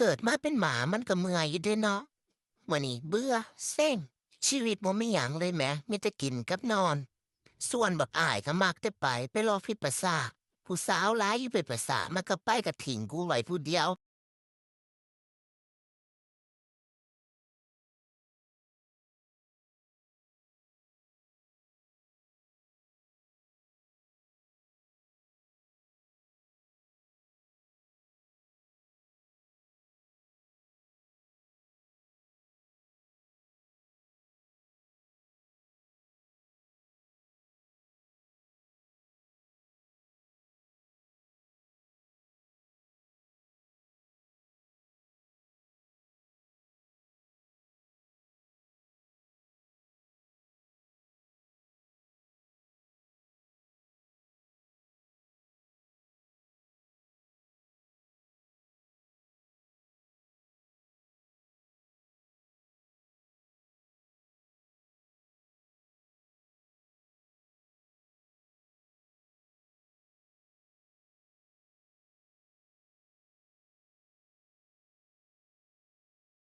เกิดมาเป็นหมามันก็เมื่อยอยู่เด้เนาะมื้อนี้เบื่อเซ็งชีวิตบ่มีหยังเลยแหมมีแต่กินกับนอนส่วนบักอ้ายก็มักแต่ไปรอฟิตประสาทผู้สาวหลายอยู่เป็นประสาทมันก็ไปก็ทิ้งกูไว้ผู้เดียว